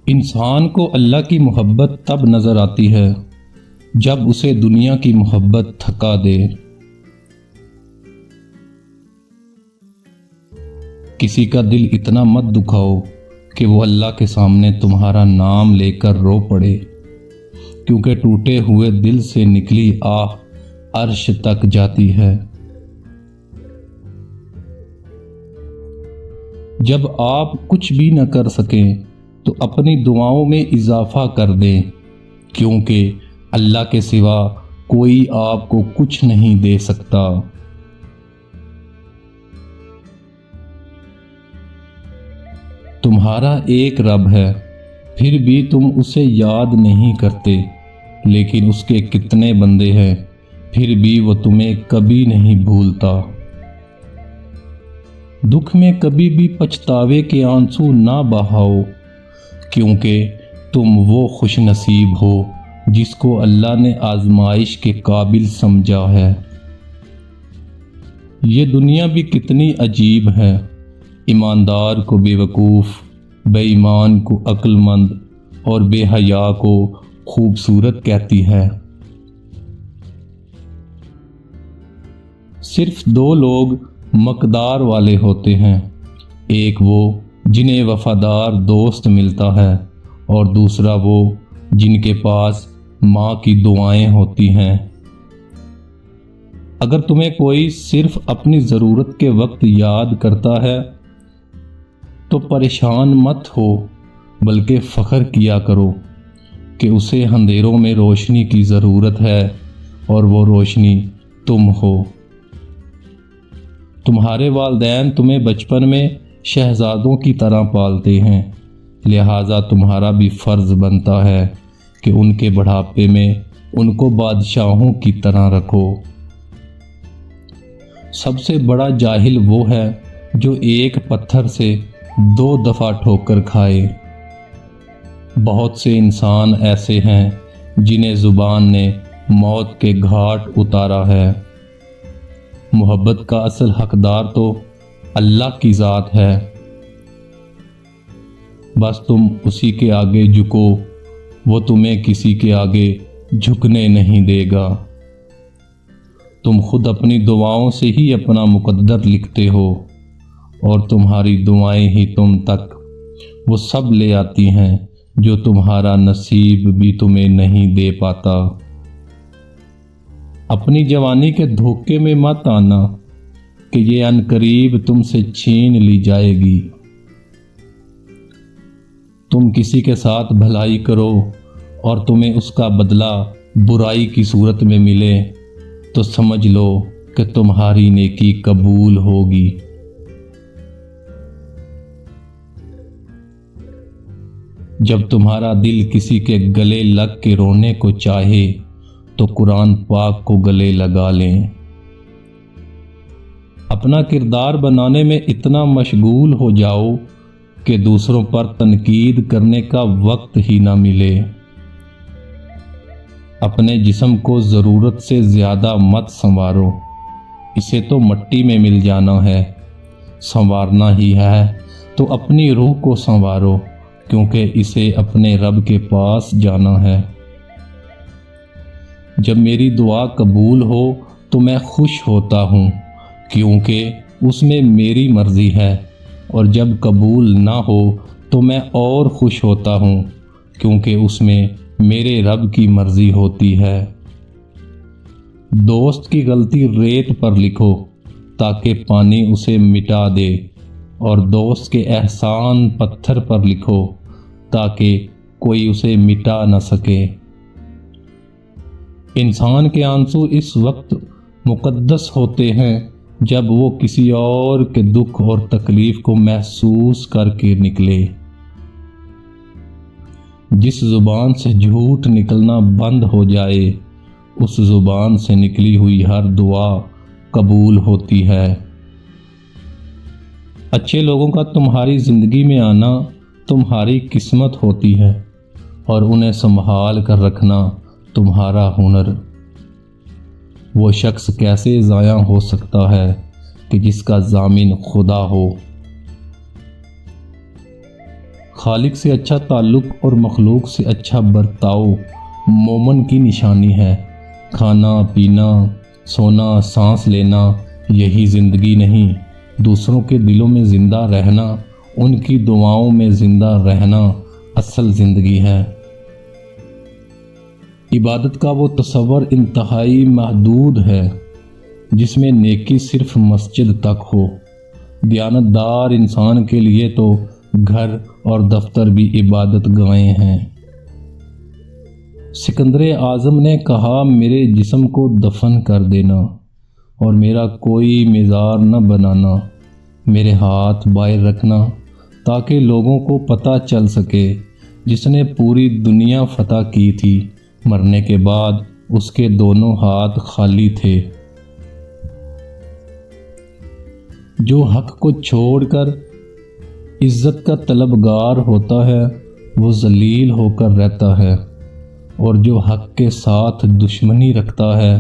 انسان کو اللہ کی محبت تب نظر آتی ہے جب اسے دنیا کی محبت تھکا دے۔ کسی کا دل اتنا مت دکھاؤ کہ وہ اللہ کے سامنے تمہارا نام لے کر رو پڑے، کیونکہ ٹوٹے ہوئے دل سے نکلی آہ عرش تک جاتی ہے۔ جب آپ کچھ بھی نہ کر سکیں تو اپنی دعاؤں میں اضافہ کر دیں، کیونکہ اللہ کے سوا کوئی آپ کو کچھ نہیں دے سکتا۔ تمہارا ایک رب ہے، پھر بھی تم اسے یاد نہیں کرتے، لیکن اس کے کتنے بندے ہیں، پھر بھی وہ تمہیں کبھی نہیں بھولتا۔ دکھ میں کبھی بھی پچھتاوے کے آنسو نہ بہاؤ، کیونکہ تم وہ خوش نصیب ہو جس کو اللہ نے آزمائش کے قابل سمجھا ہے۔ یہ دنیا بھی کتنی عجیب ہے، ایماندار کو بے وقوف، بے ایمان کو عقل مند اور بے حیا کو خوبصورت کہتی ہے۔ صرف دو لوگ مقدار والے ہوتے ہیں، ایک وہ جنہیں وفادار دوست ملتا ہے اور دوسرا وہ جن کے پاس ماں کی دعائیں ہوتی ہیں۔ اگر تمہیں کوئی صرف اپنی ضرورت کے وقت یاد کرتا ہے تو پریشان مت ہو، بلکہ فخر کیا کرو کہ اسے اندھیروں میں روشنی کی ضرورت ہے اور وہ روشنی تم ہو۔ تمہارے والدین تمہیں بچپن میں شہزادوں کی طرح پالتے ہیں، لہٰذا تمہارا بھی فرض بنتا ہے کہ ان کے بڑھاپے میں ان کو بادشاہوں کی طرح رکھو۔ سب سے بڑا جاہل وہ ہے جو ایک پتھر سے 2 دفعہ ٹھوکر کھائے۔ بہت سے انسان ایسے ہیں جنہیں زبان نے موت کے گھاٹ اتارا ہے۔ محبت کا اصل حقدار تو اللہ کی ذات ہے، بس تم اسی کے آگے جھکو، وہ تمہیں کسی کے آگے جھکنے نہیں دے گا۔ تم خود اپنی دعاؤں سے ہی اپنا مقدر لکھتے ہو، اور تمہاری دعائیں ہی تم تک وہ سب لے آتی ہیں جو تمہارا نصیب بھی تمہیں نہیں دے پاتا۔ اپنی جوانی کے دھوکے میں مت آنا کہ یہ عنقریب تم سے چھین لی جائے گی۔ تم کسی کے ساتھ بھلائی کرو اور تمہیں اس کا بدلہ برائی کی صورت میں ملے تو سمجھ لو کہ تمہاری نیکی قبول ہوگی۔ جب تمہارا دل کسی کے گلے لگ کے رونے کو چاہے تو قرآن پاک کو گلے لگا لیں۔ اپنا کردار بنانے میں اتنا مشغول ہو جاؤ کہ دوسروں پر تنقید کرنے کا وقت ہی نہ ملے۔ اپنے جسم کو ضرورت سے زیادہ مت سنوارو، اسے تو مٹی میں مل جانا ہے۔ سنوارنا ہی ہے تو اپنی روح کو سنوارو، کیونکہ اسے اپنے رب کے پاس جانا ہے۔ جب میری دعا قبول ہو تو میں خوش ہوتا ہوں، کیونکہ اس میں میری مرضی ہے، اور جب قبول نہ ہو تو میں اور خوش ہوتا ہوں، کیونکہ اس میں میرے رب کی مرضی ہوتی ہے۔ دوست کی غلطی ریت پر لکھو تاکہ پانی اسے مٹا دے، اور دوست کے احسان پتھر پر لکھو تاکہ کوئی اسے مٹا نہ سکے۔ انسان کے آنسو اس وقت مقدس ہوتے ہیں جب وہ کسی اور کے دکھ اور تکلیف کو محسوس کر کے نکلے۔ جس زبان سے جھوٹ نکلنا بند ہو جائے، اس زبان سے نکلی ہوئی ہر دعا قبول ہوتی ہے۔ اچھے لوگوں کا تمہاری زندگی میں آنا تمہاری قسمت ہوتی ہے، اور انہیں سنبھال کر رکھنا تمہارا ہنر۔ وہ شخص کیسے ضائع ہو سکتا ہے کہ جس کا ضامن خدا ہو۔ خالق سے اچھا تعلق اور مخلوق سے اچھا برتاؤ مومن کی نشانی ہے۔ کھانا پینا، سونا، سانس لینا، یہی زندگی نہیں۔ دوسروں کے دلوں میں زندہ رہنا، ان کی دعاؤں میں زندہ رہنا اصل زندگی ہے۔ عبادت کا وہ تصور انتہائی محدود ہے جس میں نیکی صرف مسجد تک ہو۔ دیانتدار انسان کے لیے تو گھر اور دفتر بھی عبادت گاہیں ہیں۔ سکندر اعظم نے کہا، میرے جسم کو دفن کر دینا اور میرا کوئی مزار نہ بنانا، میرے ہاتھ باہر رکھنا تاکہ لوگوں کو پتہ چل سکے جس نے پوری دنیا فتح کی تھی، مرنے کے بعد اس کے دونوں ہاتھ خالی تھے۔ جو حق کو چھوڑ کر عزت کا طلبگار ہوتا ہے وہ ذلیل ہو کر رہتا ہے، اور جو حق کے ساتھ دشمنی رکھتا ہے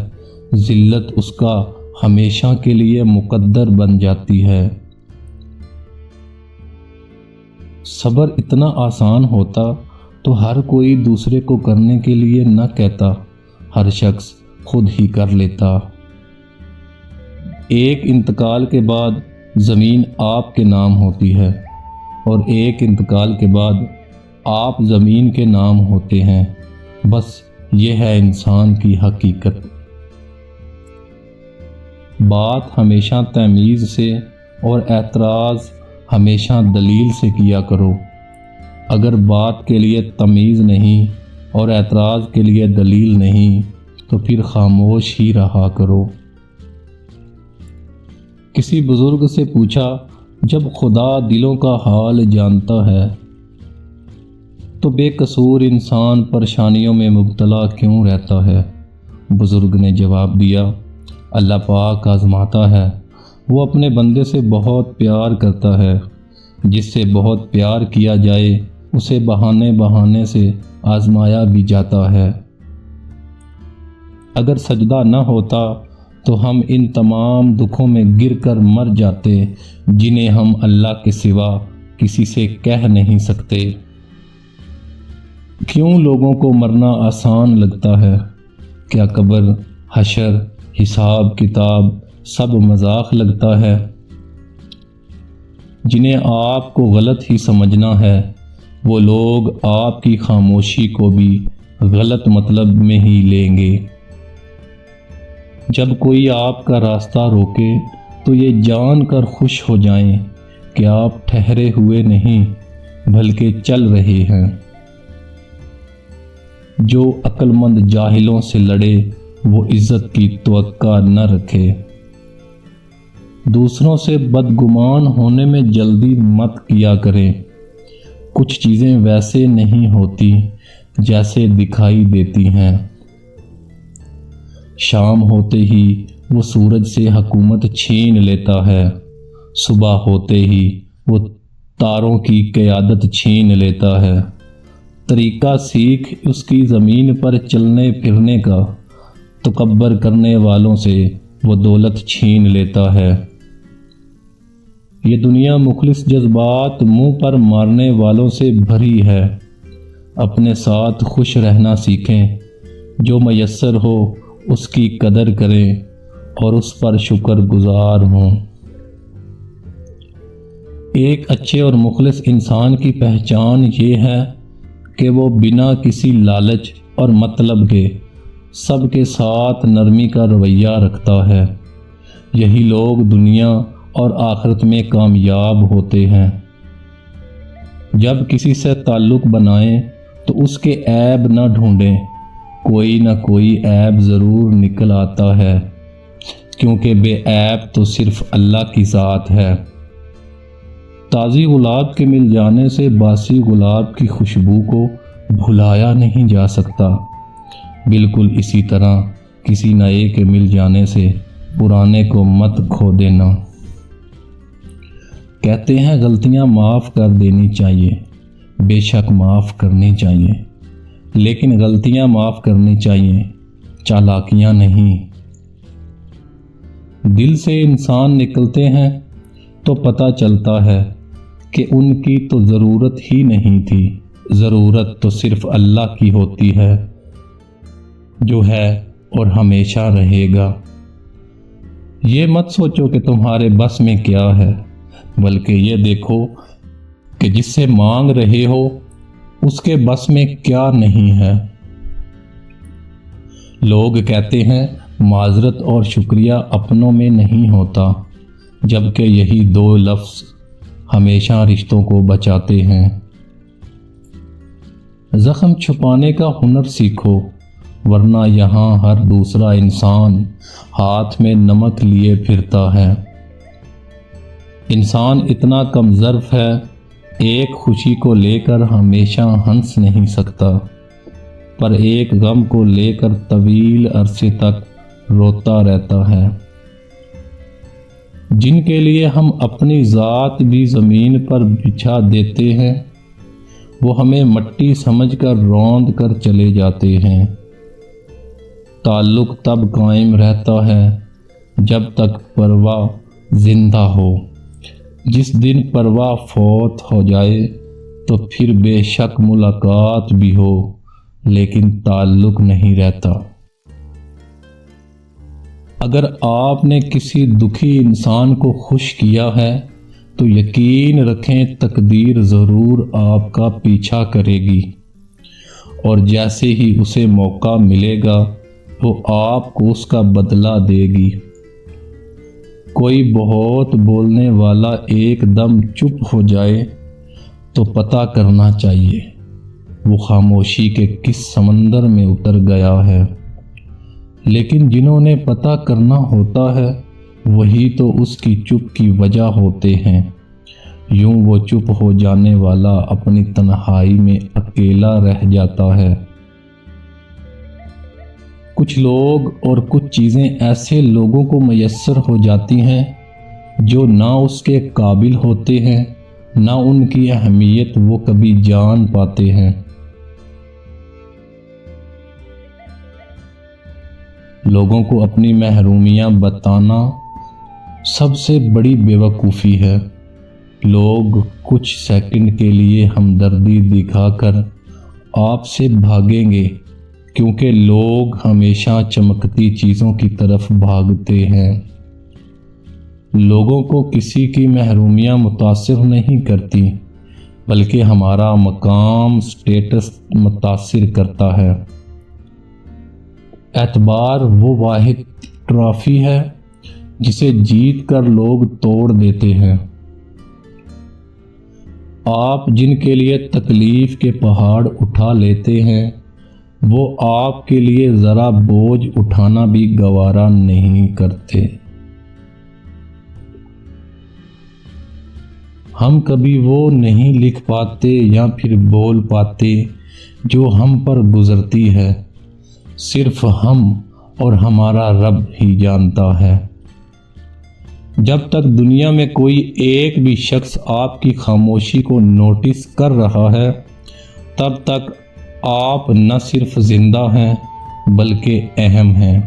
ذلت اس کا ہمیشہ کے لیے مقدر بن جاتی ہے۔ صبر اتنا آسان ہوتا تو ہر کوئی دوسرے کو کرنے کے لیے نہ کہتا، ہر شخص خود ہی کر لیتا۔ ایک انتقال کے بعد زمین آپ کے نام ہوتی ہے اور ایک انتقال کے بعد آپ زمین کے نام ہوتے ہیں، بس یہ ہے انسان کی حقیقت۔ بات ہمیشہ تمیز سے اور اعتراض ہمیشہ دلیل سے کیا کرو۔ اگر بات کے لیے تمیز نہیں اور اعتراض کے لیے دلیل نہیں تو پھر خاموش ہی رہا کرو۔ کسی بزرگ سے پوچھا، جب خدا دلوں کا حال جانتا ہے تو بے قصور انسان پریشانیوں میں مبتلا کیوں رہتا ہے؟ بزرگ نے جواب دیا، اللہ پاک آزماتا ہے، وہ اپنے بندے سے بہت پیار کرتا ہے۔ جس سے بہت پیار کیا جائے اسے بہانے سے آزمایا بھی جاتا ہے۔ اگر سجدہ نہ ہوتا تو ہم ان تمام دکھوں میں گر کر مر جاتے جنہیں ہم اللہ کے سوا کسی سے کہہ نہیں سکتے۔ کیوں لوگوں کو مرنا آسان لگتا ہے؟ کیا قبر، حشر، حساب کتاب سب مذاق لگتا ہے؟ جنہیں آپ کو غلط ہی سمجھنا ہے وہ لوگ آپ کی خاموشی کو بھی غلط مطلب میں ہی لیں گے۔ جب کوئی آپ کا راستہ روکے تو یہ جان کر خوش ہو جائیں کہ آپ ٹھہرے ہوئے نہیں بلکہ چل رہے ہیں۔ جو عقل مند جاہلوں سے لڑے وہ عزت کی توقع نہ رکھے۔ دوسروں سے بدگمان ہونے میں جلدی مت کیا کریں۔ کچھ چیزیں ویسے نہیں ہوتی جیسے دکھائی دیتی ہیں۔ شام ہوتے ہی وہ سورج سے حکومت چھین لیتا ہے، صبح ہوتے ہی وہ تاروں کی قیادت چھین لیتا ہے۔ طریقہ سیکھ اس کی زمین پر چلنے پھرنے کا، تکبر کرنے والوں سے وہ دولت چھین لیتا ہے۔ یہ دنیا مخلص جذبات منہ پر مارنے والوں سے بھری ہے۔ اپنے ساتھ خوش رہنا سیکھیں، جو میسر ہو اس کی قدر کریں اور اس پر شکر گزار ہوں۔ ایک اچھے اور مخلص انسان کی پہچان یہ ہے کہ وہ بنا کسی لالچ اور مطلب کے سب کے ساتھ نرمی کا رویہ رکھتا ہے۔ یہی لوگ دنیا اور آخرت میں کامیاب ہوتے ہیں۔ جب کسی سے تعلق بنائیں تو اس کے عیب نہ ڈھونڈیں، کوئی نہ کوئی عیب ضرور نکل آتا ہے، کیونکہ بے عیب تو صرف اللہ کی ذات ہے۔ تازی گلاب کے مل جانے سے باسی گلاب کی خوشبو کو بھلایا نہیں جا سکتا۔ بالکل اسی طرح کسی نئے کے مل جانے سے پرانے کو مت کھو دینا۔ کہتے ہیں غلطیاں معاف کر دینی چاہیے، بے شک معاف کرنی چاہیے، لیکن غلطیاں معاف کرنی چاہیے، چالاکیاں نہیں۔ دل سے انسان نکلتے ہیں تو پتہ چلتا ہے کہ ان کی تو ضرورت ہی نہیں تھی، ضرورت تو صرف اللہ کی ہوتی ہے جو ہے اور ہمیشہ رہے گا۔ یہ مت سوچو کہ تمہارے بس میں کیا ہے، بلکہ یہ دیکھو کہ جس سے مانگ رہے ہو اس کے بس میں کیا نہیں ہے۔ لوگ کہتے ہیں معذرت اور شکریہ اپنوں میں نہیں ہوتا، جبکہ یہی دو لفظ ہمیشہ رشتوں کو بچاتے ہیں۔ زخم چھپانے کا ہنر سیکھو، ورنہ یہاں ہر دوسرا انسان ہاتھ میں نمک لیے پھرتا ہے۔ انسان اتنا کم ظرف ہے، ایک خوشی کو لے کر ہمیشہ ہنس نہیں سکتا، پر ایک غم کو لے کر طویل عرصے تک روتا رہتا ہے۔ جن کے لیے ہم اپنی ذات بھی زمین پر بچھا دیتے ہیں، وہ ہمیں مٹی سمجھ کر روند کر چلے جاتے ہیں۔ تعلق تب قائم رہتا ہے جب تک پرواہ زندہ ہو، جس دن پرواہ فوت ہو جائے تو پھر بے شک ملاقات بھی ہو لیکن تعلق نہیں رہتا۔ اگر آپ نے کسی دکھی انسان کو خوش کیا ہے تو یقین رکھیں تقدیر ضرور آپ کا پیچھا کرے گی، اور جیسے ہی اسے موقع ملے گا وہ آپ کو اس کا بدلہ دے گی۔ کوئی بہت بولنے والا ایک دم چپ ہو جائے تو پتہ کرنا چاہیے وہ خاموشی کے کس سمندر میں اتر گیا ہے، لیکن جنہوں نے پتہ کرنا ہوتا ہے وہی تو اس کی چپ کی وجہ ہوتے ہیں۔ یوں وہ چپ ہو جانے والا اپنی تنہائی میں اکیلا رہ جاتا ہے۔ کچھ لوگ اور کچھ چیزیں ایسے لوگوں کو میسر ہو جاتی ہیں جو نہ اس کے قابل ہوتے ہیں، نہ ان کی اہمیت وہ کبھی جان پاتے ہیں۔ لوگوں کو اپنی محرومیاں بتانا سب سے بڑی بے وقوفی ہے۔ لوگ کچھ سیکنڈ کے لیے ہمدردی دکھا کر آپ سے بھاگیں گے، کیونکہ لوگ ہمیشہ چمکتی چیزوں کی طرف بھاگتے ہیں۔ لوگوں کو کسی کی محرومیاں متاثر نہیں کرتی، بلکہ ہمارا مقام، سٹیٹس متاثر کرتا ہے۔ اعتبار وہ واحد ٹرافی ہے جسے جیت کر لوگ توڑ دیتے ہیں۔ آپ جن کے لیے تکلیف کے پہاڑ اٹھا لیتے ہیں وہ آپ کے لیے ذرا بوجھ اٹھانا بھی گوارا نہیں کرتے۔ ہم کبھی وہ نہیں لکھ پاتے یا پھر بول پاتے جو ہم پر گزرتی ہے، صرف ہم اور ہمارا رب ہی جانتا ہے۔ جب تک دنیا میں کوئی ایک بھی شخص آپ کی خاموشی کو نوٹس کر رہا ہے، تب تک آپ نہ صرف زندہ ہیں بلکہ اہم ہیں۔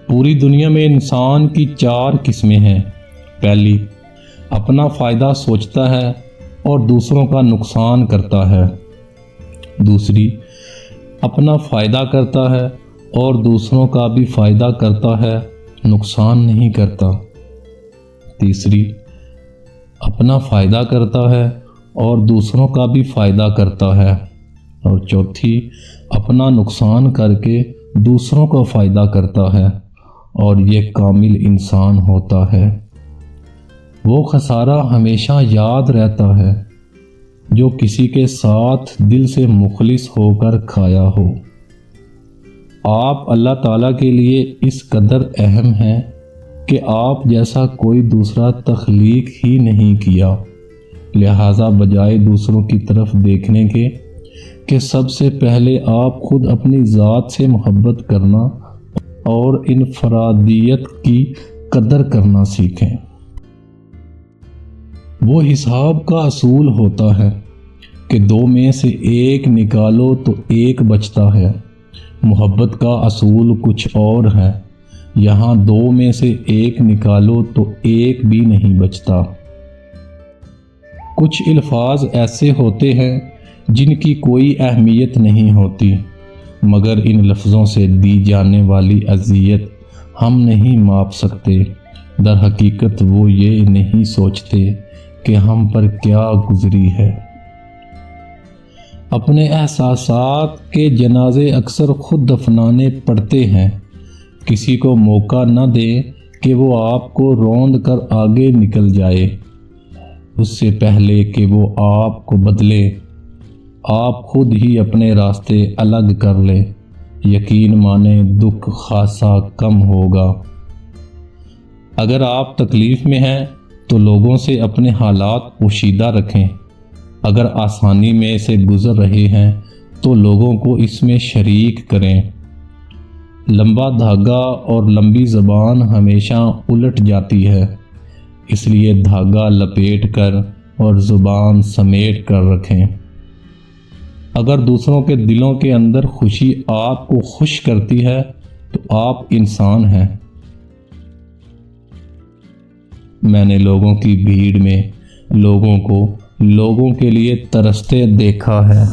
پوری دنیا میں انسان کی 4 قسمیں ہیں۔ پہلی، اپنا فائدہ سوچتا ہے اور دوسروں کا نقصان کرتا ہے۔ دوسری، اپنا فائدہ کرتا ہے اور دوسروں کا بھی فائدہ کرتا ہے، نقصان نہیں کرتا۔ تیسری، اپنا فائدہ کرتا ہے اور دوسروں کا بھی فائدہ کرتا ہے، اور چوتھی، اپنا نقصان کر کے دوسروں کا فائدہ کرتا ہے، اور یہ کامل انسان ہوتا ہے۔ وہ خسارہ ہمیشہ یاد رہتا ہے جو کسی کے ساتھ دل سے مخلص ہو کر کھایا ہو۔ آپ اللہ تعالیٰ کے لیے اس قدر اہم ہیں کہ آپ جیسا کوئی دوسرا تخلیق ہی نہیں کیا، لہٰذا بجائے دوسروں کی طرف دیکھنے کے کہ سب سے پہلے آپ خود اپنی ذات سے محبت کرنا اور انفرادیت کی قدر کرنا سیکھیں۔ وہ حساب کا اصول ہوتا ہے کہ 2 میں سے 1 نکالو تو 1 بچتا ہے۔ محبت کا اصول کچھ اور ہے، یہاں 2 میں سے 1 نکالو تو 1 بھی نہیں بچتا۔ کچھ الفاظ ایسے ہوتے ہیں جن کی کوئی اہمیت نہیں ہوتی، مگر ان لفظوں سے دی جانے والی اذیت ہم نہیں ماپ سکتے۔ در حقیقت وہ یہ نہیں سوچتے کہ ہم پر کیا گزری ہے۔ اپنے احساسات کے جنازے اکثر خود دفنانے پڑتے ہیں۔ کسی کو موقع نہ دیں کہ وہ آپ کو روند کر آگے نکل جائے، اس سے پہلے کہ وہ آپ کو بدلے، آپ خود ہی اپنے راستے الگ کر لیں۔ یقین مانیں دکھ خاصا کم ہوگا۔ اگر آپ تکلیف میں ہیں تو لوگوں سے اپنے حالات پوشیدہ رکھیں۔ اگر آسانی میں سے گزر رہے ہیں تو لوگوں کو اس میں شریک کریں۔ لمبا دھاگا اور لمبی زبان ہمیشہ الٹ جاتی ہے، اس لیے دھاگا لپیٹ کر اور زبان سمیٹ کر رکھیں۔ اگر دوسروں کے دلوں کے اندر خوشی آپ کو خوش کرتی ہے تو آپ انسان ہیں۔ میں نے لوگوں کی بھیڑ میں لوگوں کو لوگوں کے لیے ترستے دیکھا ہے۔